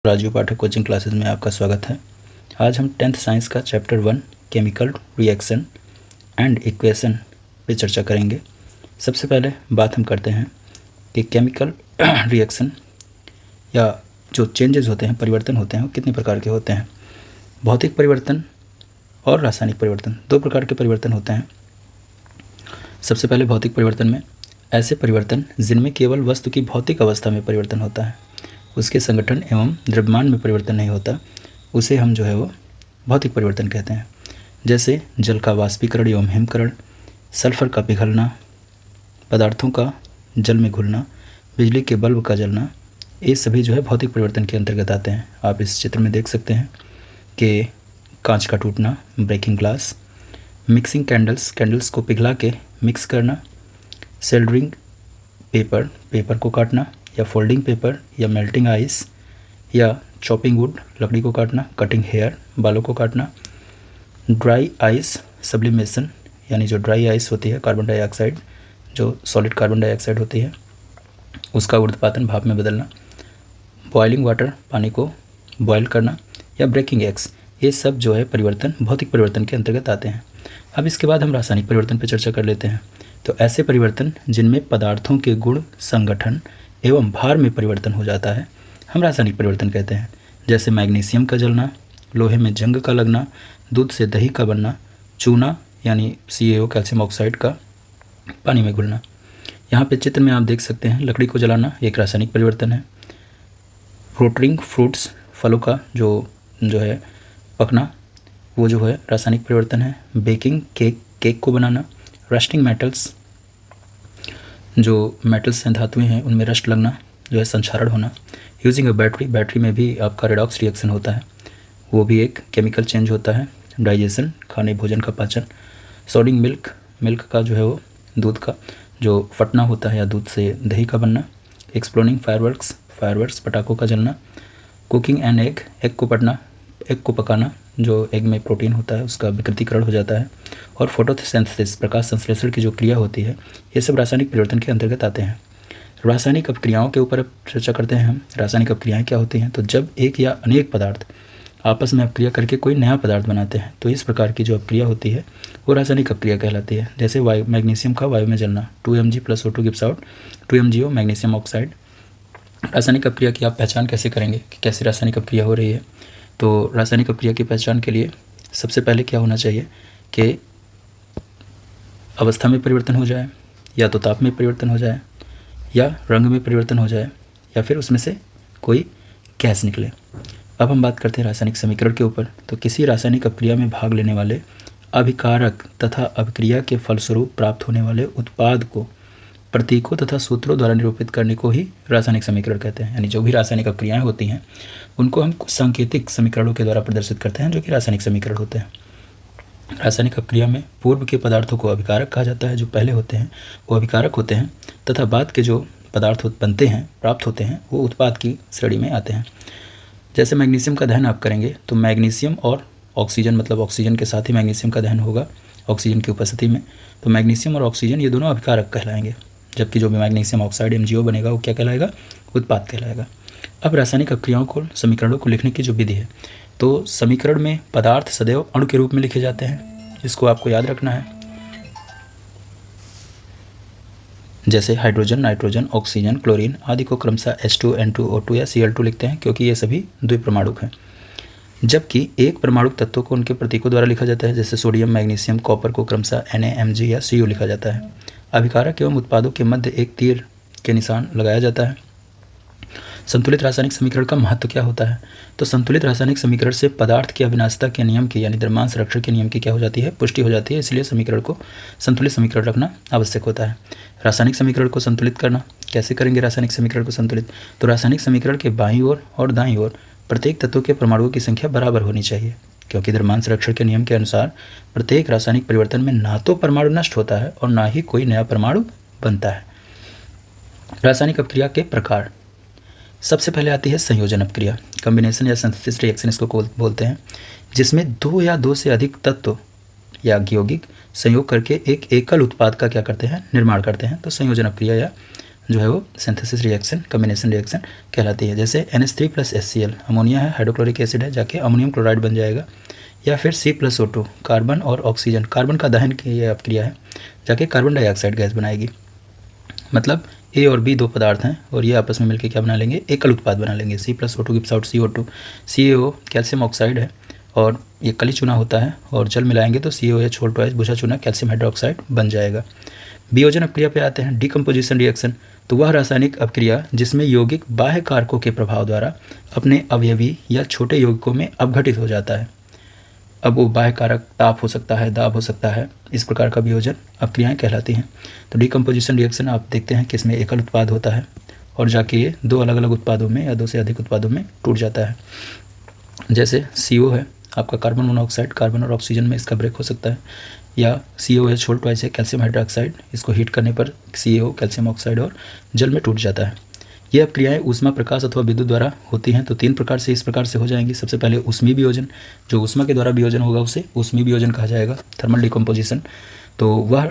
राजू पाठक coaching classes में आपका स्वागत है। आज हम 10th साइंस का chapter 1 chemical reaction and equation पे चर्चा करेंगे। सबसे पहले बात हम करते हैं कि केमिकल रिएक्शन या जो चेंजेस होते हैं, परिवर्तन होते हैं, वो कितने प्रकार के होते हैं। भौतिक परिवर्तन और रासायनिक परिवर्तन, दो प्रकार के परिवर्तन होते हैं। सबसे पहले भौतिक परिवर्तन में ऐसे परिवर्तन जिनमें केवल वस्तु की भौतिक अवस्था में परिवर्तन होता है, उसके संगठन एवं द्रव्यमान में परिवर्तन नहीं होता, उसे हम जो है वो भौतिक परिवर्तन कहते हैं। जैसे जल का वाष्पीकरण एवं हिमकरण, सल्फर का पिघलना, पदार्थों का जल में घुलना, बिजली के बल्ब का जलना, ये सभी जो है भौतिक परिवर्तन के अंतर्गत आते हैं। आप इस चित्र में देख सकते हैं कि कांच का टूटना, ब्रेकिंग ग्लास, मिक्सिंग कैंडल्स को पिघला के मिक्स करना, सेल्डरिंग पेपर को काटना, या फोल्डिंग पेपर, या मेल्टिंग आइस, या चॉपिंग वुड, लकड़ी को काटना, कटिंग हेयर, बालों को काटना, ड्राई आइस सब्लिमेशन, यानी जो ड्राई आइस होती है कार्बन डाइऑक्साइड, जो सॉलिड कार्बन डाइऑक्साइड होती है, उसका ऊर्ध्वपातन भाप में बदलना, बॉइलिंग वाटर, पानी को बॉयल करना, या ब्रेकिंग एग्स, ये सब जो है परिवर्तन भौतिक परिवर्तन के अंतर्गत आते हैं। अब इसके बाद हम रासायनिक परिवर्तन पर चर्चा कर लेते हैं। तो ऐसे परिवर्तन जिनमें पदार्थों के गुण, संगठन एवं भार में परिवर्तन हो जाता है, हम रासायनिक परिवर्तन कहते हैं। जैसे मैग्नीशियम का जलना, लोहे में जंग का लगना, दूध से दही का बनना, चूना यानी CaO कैल्शियम ऑक्साइड का पानी में घुलना। यहाँ पे चित्र में आप देख सकते हैं लकड़ी को जलाना एक रासायनिक परिवर्तन है। रोटरिंग फ्रूट्स, फलों का जो है पकना, वो जो है रासायनिक परिवर्तन है। बेकिंग केक को बनाना, रस्टिंग मेटल्स, जो मेटल्स हैं, धातुएं हैं, उनमें रस्ट लगना, जो है संक्षारण होना। यूजिंग अ बैटरी में भी आपका रेडॉक्स रिएक्शन होता है, वो भी एक केमिकल चेंज होता है। डाइजेशन, खाने भोजन का पाचन। सोडिंग मिल्क का जो है वो दूध का जो फटना होता है या दूध से दही का बनना। एक्सप्लोडिंग फायरवर्क्स पटाखों का जलना। कुकिंग एन एग को पकाना, जो एग में प्रोटीन होता है उसका विकृतीकरण हो जाता है। और फोटोसिंथेसिस, प्रकाश संश्लेषण की जो क्रिया होती है, ये सब रासायनिक परिवर्तन के अंतर्गत आते हैं। रासायनिक अपक्रियाओं के ऊपर अब चर्चा करते हैं हम। रासायनिक अपक्रियाएं क्या होती हैं? तो जब एक या अनेक पदार्थ आपस में अपक्रिया करके कोई नया पदार्थ बनाते हैं, तो इस प्रकार की जो अपक्रिया होती है वो रासायनिक अपक्रिया कहलाती है। जैसे मैग्नीशियम का वायु में जलना, 2Mg + O2 gives out 2MgO magnesium oxide. रासायनिक अपक्रिया की आप पहचान कैसे करेंगे कि कैसे रासायनिक अपक्रिया हो रही है? तो रासायनिक अपक्रिया की पहचान के लिए सबसे पहले क्या होना चाहिए कि अवस्था में परिवर्तन हो जाए, या तो ताप में परिवर्तन हो जाए, या रंग में परिवर्तन हो जाए, या फिर उसमें से कोई गैस निकले। अब हम बात करते हैं रासायनिक समीकरण के ऊपर। तो किसी रासायनिक अपक्रिया में भाग लेने वाले अभिकारक तथा अभिक्रिया के फलस्वरूप प्राप्त होने वाले उत्पाद को प्रतीकों तथा सूत्रों द्वारा निरूपित करने को ही रासायनिक समीकरण कहते हैं। यानी जो भी रासायनिक अपक्रियाएं होती हैं उनको हम सांकेतिक समीकरणों के द्वारा प्रदर्शित करते हैं, जो कि रासायनिक समीकरण होते हैं। रासायनिक अपक्रिया में पूर्व के पदार्थों को अभिकारक कहा जाता है, जो पहले होते हैं वो अभिकारक होते हैं, तथा बाद के जो पदार्थ बनते हैं, प्राप्त होते हैं, वो उत्पाद की श्रेणी में आते हैं। जैसे मैग्नीशियम का दहन आप करेंगे तो मैग्नीशियम और ऑक्सीजन, मतलब ऑक्सीजन के साथ ही मैग्नीशियम का दहन होगा ऑक्सीजन की उपस्थिति में, तो मैग्नीशियम और ऑक्सीजन ये दोनों अभिकारक कहलाएंगे, जबकि जो भी मैग्नीशियम ऑक्साइड MgO बनेगा वो क्या कहलाएगा? उत्पाद कहलाएगा। अब रासायनिक अपक्रियाओं को, समीकरणों को लिखने की जो विधि है, तो समीकरण में पदार्थ सदैव अणु के रूप में लिखे जाते हैं, इसको आपको याद रखना है। जैसे हाइड्रोजन, नाइट्रोजन, ऑक्सीजन, क्लोरीन आदि को क्रमशः H2N2O2 या Cl2 लिखते हैं, क्योंकि ये सभी द्विपरमाणुक हैं। जबकि एक परमाणुक तत्वों को उनके प्रतीकों द्वारा लिखा जाता है। जैसे सोडियम, मैग्नीशियम, कॉपर को क्रमशः Na, Mg या Cu लिखा जाता है। अभिकारक एवं उत्पादों के मध्य एक तीर के निशान लगाया जाता है। संतुलित रासायनिक समीकरण का महत्व क्या होता है? तो संतुलित रासायनिक समीकरण से पदार्थ की अविनाशिता के नियम की, यानी द्रव्यमान संरक्षण के नियम की क्या हो जाती है? पुष्टि हो जाती है। इसलिए समीकरण को संतुलित समीकरण रखना आवश्यक होता है। रासायनिक समीकरण को संतुलित करना कैसे करेंगे? रासायनिक समीकरण को संतुलित, तो रासायनिक समीकरण के बाईं ओर और दाईं ओर प्रत्येक तत्व के परमाणुओं की संख्या बराबर होनी चाहिए, क्योंकि द्रव्यमान संरक्षण के नियम के अनुसार प्रत्येक रासायनिक परिवर्तन में ना तो परमाणु नष्ट होता है और ना ही कोई नया परमाणु बनता है। रासायनिक अपक्रिया के प्रकार, सबसे पहले आती है संयोजन अपक्रिया, कॉम्बिनेशन या सिंथेसिस रिएक्शन इसको बोलते हैं, जिसमें दो या दो से अधिक तत्व या यौगिक संयोग करके एक एकल उत्पाद का क्या करते हैं? निर्माण करते हैं। तो संयोजन अपक्रिया या जो है वो सिंथेसिस रिएक्शन, कम्बिनेशन रिएक्शन कहलाती है। जैसे NH3 + HCl अमोनिया है, हाइड्रोक्लोरिक एसिड है, जाके अमोनियम क्लोराइड बन जाएगा। या फिर C + O2 कार्बन और ऑक्सीजन, कार्बन का दहन की ये अपक्रिया है, जाके कार्बन डाइऑक्साइड गैस बनाएगी। मतलब A और B दो पदार्थ हैं और ये आपस में मिलकर क्या बना लेंगे, एकल उत्पाद बना लेंगे। C + O2 gives out CO2। CaO calcium oxide है और ये कली चूना होता है और जल मिलाएंगे तो COH होल ट्वाइस बुझा चूना कैल्शियम हाइड्रोक्साइड बन जाएगा। वियोजन अपक्रिया पे आते हैं, डिकम्पोजिशन रिएक्शन। तो वह रासायनिक अपक्रिया जिसमें यौगिक बाह्य कारकों के प्रभाव द्वारा अपने अवयवी या छोटे यौगिकों में अपघटित हो जाता है। अब वो बाह्य कारक ताप हो सकता है, दाब हो सकता है, इस प्रकार का वियोजन अपक्रियाएँ कहलाती हैं। तो डिकम्पोजिशन रिएक्शन आप देखते हैं कि इसमें एकल उत्पाद होता है और जाके ये दो अलग अलग उत्पादों में या दो से अधिक उत्पादों में टूट जाता है। जैसे CO है आपका कार्बन मोनोऑक्साइड, कार्बन और ऑक्सीजन में इसका ब्रेक हो सकता है। या COH होल ट्वाइस है कैल्शियम हाइड्रोक्साइड, इसको हीट करने पर CaO कैल्शियम ऑक्साइड और जल में टूट जाता है। ये अपक्रियाएँ ऊष्मा, प्रकाश अथवा विद्युत द्वारा होती हैं। तो 3 प्रकार से इस प्रकार से हो जाएंगी। सबसे पहले ऊष्मीय वियोजन, जो ऊष्मा के द्वारा वियोजन होगा उसे ऊष्मीय वियोजन कहा जाएगा, थर्मल डिकम्पोजिशन। तो वह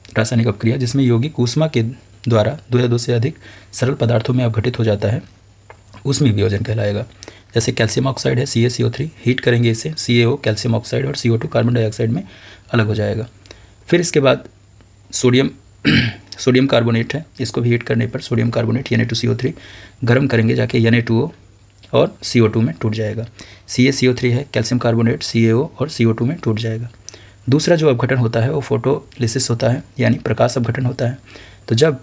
रासायनिक अपक्रिया जिसमें यौगिक ऊष्मा के द्वारा दो या दो से अधिक सरल पदार्थों में अपघटित हो जाता है, ऊष्मीय वियोजन कहलाएगा। जैसे कैल्शियम ऑक्साइड है CaCO3, हीट करेंगे इसे, CaO कैल्शियम ऑक्साइड और CO2 कार्बन डाइऑक्साइड में अलग हो जाएगा। फिर इसके बाद सोडियम कार्बोनेट है, इसको भी हीट करने पर सोडियम कार्बोनेट Na2CO3 गर्म करेंगे, जाके Na2O और CO2 में टूट जाएगा। CaCO3 है कैल्शियम कार्बोनेट, CaO और CO2 में टूट जाएगा। दूसरा जो अपघटन होता है वो फोटोलिसिस होता है, यानी प्रकाश अपघटन होता है। तो जब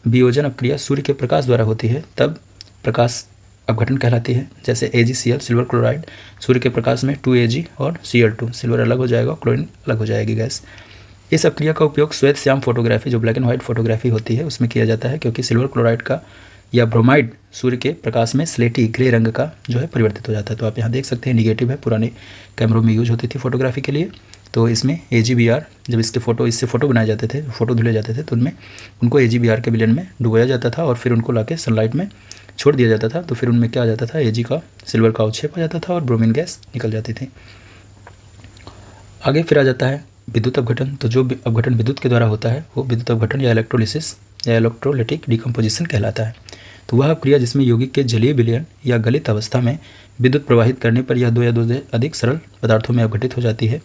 वियोजन अपक्रिया सूर्य के प्रकाश द्वारा होती है तब प्रकाश अपघटन कहलाती है। जैसे AgCl सिल्वर क्लोराइड, सूर्य के प्रकाश में 2Ag और Cl2, सिल्वर अलग हो जाएगा, क्लोरीन अलग हो जाएगी गैस। इस अपक्रिया का उपयोग श्वेत श्याम फोटोग्राफी, जो ब्लैक एंड व्हाइट फोटोग्राफी होती है, उसमें किया जाता है, क्योंकि सिल्वर क्लोराइड का या ब्रोमाइड सूर्य के प्रकाश में स्लेटी ग्रे रंग का जो है परिवर्तित हो जाता है। तो आप यहाँ देख सकते हैं निगेटिव है, पुराने कैमरों में यूज होती थी फोटोग्राफी के लिए। तो इसमें AgBr, जब इससे फ़ोटो बनाए जाते थे, फ़ोटो धुले जाते थे, तो उनमें उनको AgBr के विलयन में डुबोया जाता था और फिर उनको लाके सनलाइट में छोड़ दिया जाता था। तो फिर उनमें क्या आ जाता था, Ag का सिल्वर का अवक्षेप आ जाता था और ब्रोमीन गैस निकल जाती थी। आगे फिर आ जाता है विद्युत अपघटन। तो जो अपघटन विद्युत के द्वारा होता है वो विद्युत अपघटन या इलेक्ट्रोलिसिस या इलेक्ट्रोलिटिक डिकम्पोजिशन कहलाता है। तो वह अपक्रिया जिसमें यौगिक के जलीय विलयन या गलित अवस्था में विद्युत प्रवाहित करने पर यह दो या दो से अधिक सरल पदार्थों में अपघटित हो जाती है।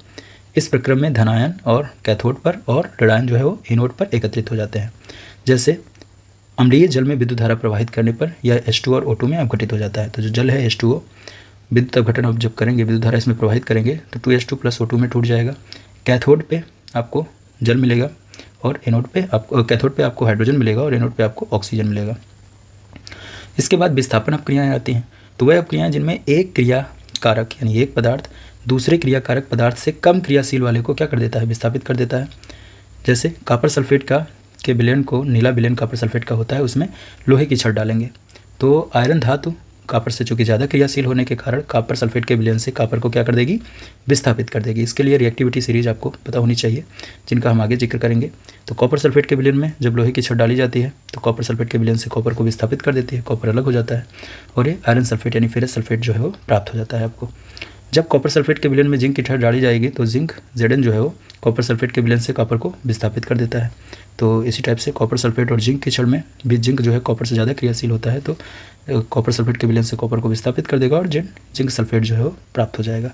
इस प्रक्रम में धनायन और कैथोड पर और ऋणायन जो है वो एनोड पर एकत्रित हो जाते हैं। जैसे अम्लीय जल में विद्युत धारा प्रवाहित करने पर यह H2 और O2 में अपघटित हो जाता है। तो जो जल है H2O, विद्युत अपघटन अब जब करेंगे, विद्युत धारा इसमें प्रवाहित करेंगे तो 2H2 + O2 में टूट जाएगा। कैथोड पे आपको जल मिलेगा और एनोड पे आपको, कैथोड पे आपको हाइड्रोजन मिलेगा और एनोड पे आपको ऑक्सीजन मिलेगा। इसके बाद विस्थापन अपक्रियाएँ आती हैं। तो वह अपक्रियाएँ जिनमें एक क्रिया कारक यानी एक पदार्थ दूसरे क्रिया कारक पदार्थ से कम क्रियाशील वाले को क्या कर देता है, विस्थापित कर देता है। जैसे कॉपर सल्फेट का के विलयन को, नीला विलयन कॉपर सल्फेट का होता है, उसमें लोहे की छड़ डालेंगे तो आयरन धातु कॉपर से चूँकि ज़्यादा क्रियाशील होने के कारण कॉपर सल्फेट के विलयन से कॉपर को क्या कर देगी, विस्थापित कर देगी। इसके लिए रिएक्टिविटी सीरीज आपको पता होनी चाहिए, जिनका हम आगे जिक्र करेंगे। तो कॉपर सल्फेट के विलयन में जब लोहे की छड़ डाली जाती है तो कॉपर सल्फेट के विलयन से कॉपर को विस्थापित कर देती है, कॉपर अलग हो जाता है और ये आयरन सल्फेट यानी फेरस सल्फेट जो है वो प्राप्त हो जाता है आपको। जब कॉपर सल्फेट के विलयन में जिंक की छड़ डाली जाएगी तो जिंक Zn जो है वो कॉपर सल्फेट के विलयन से कॉपर को विस्थापित कर देता है। तो इसी टाइप से कॉपर सल्फेट और जिंक की छड़ में भी जिंक जो है कॉपर से ज़्यादा क्रियाशील होता है, तो कॉपर सल्फेट के विलयन से कॉपर को विस्थापित कर देगा और जिंक सल्फेट जो है वो प्राप्त हो जाएगा।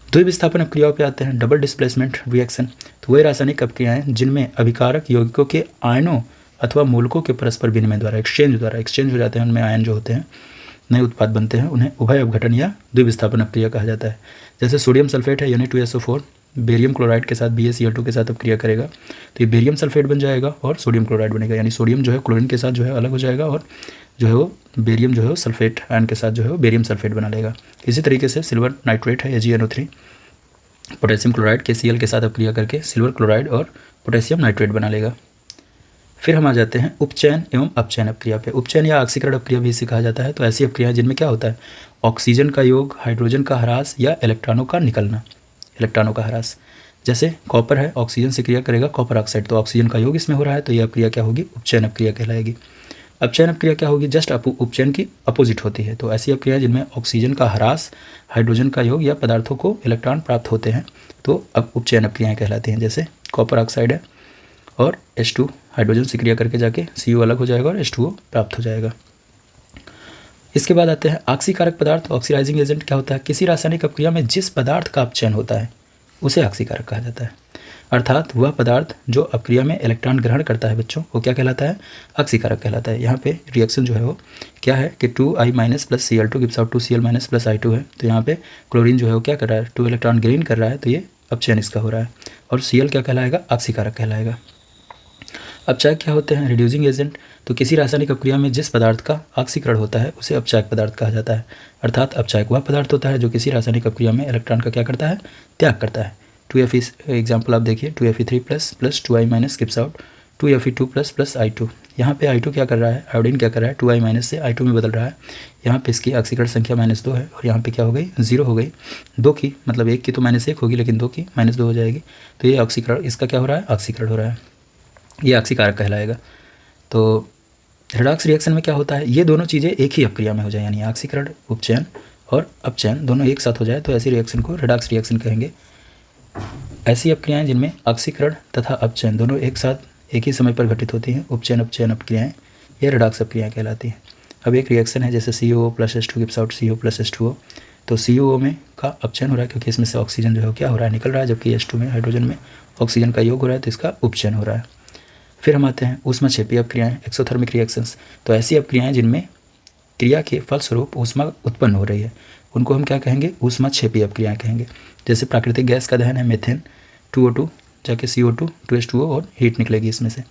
द्विविस्थापन अपक्रियाओं पे आते हैं, डबल डिस्प्लेसमेंट रिएक्शन। तो वही रासायनिक अपक्रियाएँ जिनमें अभिकारक यौगिकों के आयनों अथवा मूलकों के परस्पर विनिमय द्वारा एक्सचेंज हो जाते हैं, उनमें आयन जो होते हैं नए उत्पाद बनते हैं, उन्हें उभय अपघटन या द्विविस्थापन अपक्रिया कहा जाता है। जैसे सोडियम सल्फेट है Na2SO4 बेरियम क्लोराइड के साथ BaCl2 के साथ अपक्रिया करेगा तो ये बेरियम सल्फेट बन जाएगा और सोडियम क्लोराइड बनेगा, यानी सोडियम जो है क्लोरीन के साथ जो है अलग हो जाएगा और जो है वो बेरियम जो है वो सल्फेट आयन के साथ जो है वो बेरियम सल्फेट बना लेगा। इसी तरीके से सिल्वर नाइट्रेट है AgNO3 पोटेशियम क्लोराइड KCl के साथ अपक्रिया करके सिल्वर क्लोराइड और पोटेशियम नाइट्रेट बना लेगा। फिर हम आ जाते हैं उपचयन एवं अपचयन अपक्रिया पे। उपचयन या ऑक्सीकरण अपक्रिया भी इसे कहा जाता है। तो ऐसी अपक्रियाएं जिनमें क्या होता है, ऑक्सीजन का योग, हाइड्रोजन का ह्रास या इलेक्ट्रॉनों का निकलना, इलेक्ट्रॉनों का ह्रास। जैसे कॉपर है, ऑक्सीजन से क्रिया करेगा कॉपर ऑक्साइड, तो ऑक्सीजन का योग इसमें हो रहा है, तो यह अपक्रिया क्या होगी, उपचयन अपक्रिया कहलाएगी। अपचयन अपक्रिया क्या होगी, जस्ट उपचयन की अपोजिट होती है। तो ऐसी अपक्रिया जिनमें ऑक्सीजन का ह्रास, हाइड्रोजन का योग या पदार्थों को इलेक्ट्रॉन प्राप्त होते हैं, तो अब उपचयन अपक्रियाएँ कहलाती हैं। जैसे कॉपर ऑक्साइड है और H2 हाइड्रोजन से क्रिया करके जाके CO अलग हो जाएगा और H2O प्राप्त हो जाएगा। इसके बाद आते हैं ऑक्सीकारक पदार्थ। ऑक्सीडाइजिंग एजेंट क्या होता है? किसी रासायनिक अपक्रिया में जिस पदार्थ का अपचयन होता है उसे ऑक्सीकारक कहा जाता है। अर्थात वह पदार्थ जो अपक्रिया में इलेक्ट्रॉन ग्रहण करता है बच्चों, वो क्या कहलाता है? ऑक्सीकारक कहलाता है। यहाँ पे रिएक्शन जो है वो क्या है कि 2I- + Cl2 gives out 2Cl- + I2 है। तो यहाँ पे क्लोरीन जो है वो क्या कर रहा है? 2 इलेक्ट्रॉन गेन कर रहा है, तो ये अपचयन इसका हो रहा है। और Cl क्या कहलाएगा? ऑक्सीकारक कहलाएगा। अपचायक क्या होते हैं? Reducing agent. तो किसी रासायनिक अपक्रिया में जिस पदार्थ का ऑक्सीकरण होता है उसे अपचायक पदार्थ कहा जाता है। अर्थात अपचायक वह पदार्थ होता है जो किसी रासायनिक अपक्रिया में इलेक्ट्रॉन का क्या करता है? त्याग करता है। 2Fe एग्जाम्पल आप देखिए, 2Fe3+ + 2I- gives out 2Fe2+ + I2। यहाँ पे I2 क्या कर रहा है? आयोडीन क्या कर रहा है? 2I- से I2 में बदल रहा है। यहाँ पे इसकी ऑक्सीकरण संख्या -2 है और यहाँ पे क्या हो गई? 0 हो गई। 2 की मतलब 1 की तो -1 होगी, लेकिन 2 की -2 हो जाएगी। तो ये ऑक्सीकरण, इसका क्या हो रहा है? ऑक्सीकरण हो रहा है, ये ऑक्सीकारक कहलाएगा। तो रेडॉक्स रिएक्शन में क्या होता है? ये दोनों चीज़ें एक ही अपक्रिया में हो जाए, यानी ऑक्सीकरण, उपचयन और अपचयन दोनों एक साथ हो जाए तो ऐसी रिएक्शन को रेडॉक्स रिएक्शन कहेंगे। ऐसी अपक्रियाएं जिनमें ऑक्सीकरण तथा अपचयन दोनों एक साथ एक ही समय पर घटित होती हैं, उपचयन अपचयन अपक्रियाएं, ये रेडॉक्स अपक्रियाएं कहलाती हैं। अब एक रिएक्शन है जैसे COO + H2 gives out CO + H2O। तो COO में का अपचयन हो रहा है क्योंकि इसमें से ऑक्सीजन जो है क्या हो रहा है? निकल रहा है, जबकि H2 में हाइड्रोजन में ऑक्सीजन का योग हो रहा है, तो इसका उपचयन हो रहा है। फिर हम आते हैं ऊष्माक्षेपी अपक्रियाएं, एक्सोथर्मिक रिएक्शंस। तो ऐसी अपक्रियाएं जिनमें क्रिया के फलस्वरूप ऊष्मा उत्पन्न हो रही है उनको हम क्या कहेंगे? ऊष्माक्षेपी अपक्रियाएं कहेंगे। जैसे प्राकृतिक गैस का दहन है, मीथेन, 2O2 जाके CO2 2H2O और हीट निकलेगी इसमें से।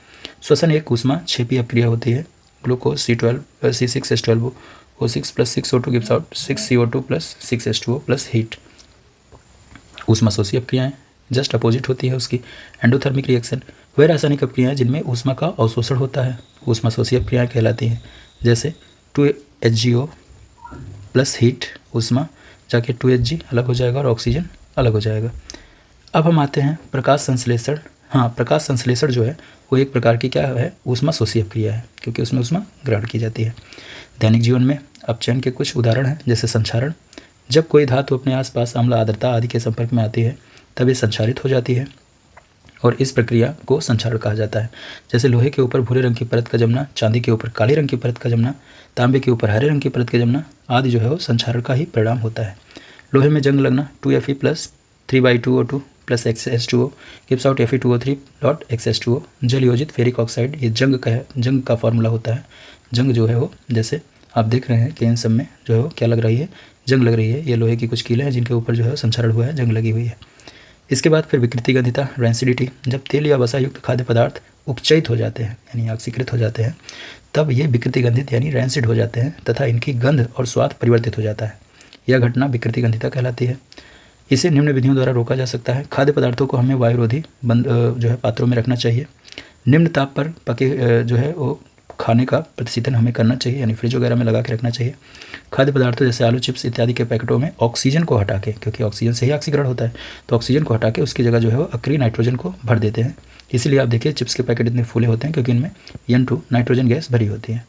श्वसन एक ऊष्माक्षेपी अपक्रिया होती है। Glucose C6H12O6 + 6O2 gives out 6CO2 + 6H2O + heat. ऊष्माशोषी अपक्रियाएं जस्ट अपोजिट होती है उसकी। एंडोथर्मिक रिएक्शन वह रासायनिक अपक्रियाएं जिनमें ऊष्मा का अवशोषण होता है, ऊष्माशोषी अपक्रियाएं कहलाती हैं। जैसे 2HgO + हीट, ऊष्मा जाके 2Hg अलग हो जाएगा और ऑक्सीजन अलग हो जाएगा। अब हम आते हैं प्रकाश संश्लेषण। हाँ, प्रकाश संश्लेषण जो है वो एक प्रकार की क्या है? ऊष्माशोषी अपक्रिया है, क्योंकि उसमें ऊष्मा ग्रहण की जाती है। दैनिक जीवन में अपचयन के कुछ उदाहरण हैं, जैसे संक्षारण। जब कोई धातु अपने आसपास अम्ल, आर्द्रता आदि के संपर्क में आती है तब ये संक्षारित हो जाती है और इस प्रक्रिया को संक्षारण कहा जाता है। जैसे लोहे के ऊपर भूरे रंग की परत का जमना, चांदी के ऊपर काले रंग की परत का जमना, तांबे के ऊपर हरे रंग की परत का जमना आदि जो है वो संक्षारण का ही परिणाम होता है। लोहे में जंग लगना, 2Fe + 3/2O2 + XH2O gives out Fe2O3.XH2O। जल योजित फेरिक ऑक्साइड, ये जंग का फॉर्मूला होता है। जंग जो है वो, जैसे आप देख रहे हैं कि इन सब में जो है वो क्या लग रही है? जंग लग रही है। ये लोहे की कुछ कीलें हैं जिनके ऊपर जो है संक्षारण हुआ है, जंग लगी हुई है। इसके बाद फिर विकृतिगंधिता, रैंसिडिटी। जब तेल या वसा युक्त खाद्य पदार्थ उपचयित हो जाते हैं यानी ऑक्सीकृत हो जाते हैं तब ये विकृतिगंधित यानी रैंसिड हो जाते हैं तथा इनकी गंध और स्वाद परिवर्तित हो जाता है। यह घटना विकृतिगंधिता कहलाती है। इसे निम्न विधियों द्वारा रोका जा सकता है। खाद्य पदार्थों को हमें वायुरोधी बंद जो है पात्रों में रखना चाहिए। निम्न ताप पर पके जो है वो खाने का प्रतिशीतन हमें करना चाहिए, यानी फ्रिज वगैरह में लगा के रखना चाहिए। खाद्य पदार्थों जैसे आलू चिप्स इत्यादि के पैकेटों में ऑक्सीजन को हटा के, क्योंकि ऑक्सीजन से ही ऑक्सीकरण होता है, तो ऑक्सीजन को हटा के उसकी जगह जो है वो अक्रिय नाइट्रोजन को भर देते हैं। इसीलिए आप देखिए चिप्स के पैकेट इतने फूले होते हैं क्योंकि इनमें N2 नाइट्रोजन गैस भरी होती है।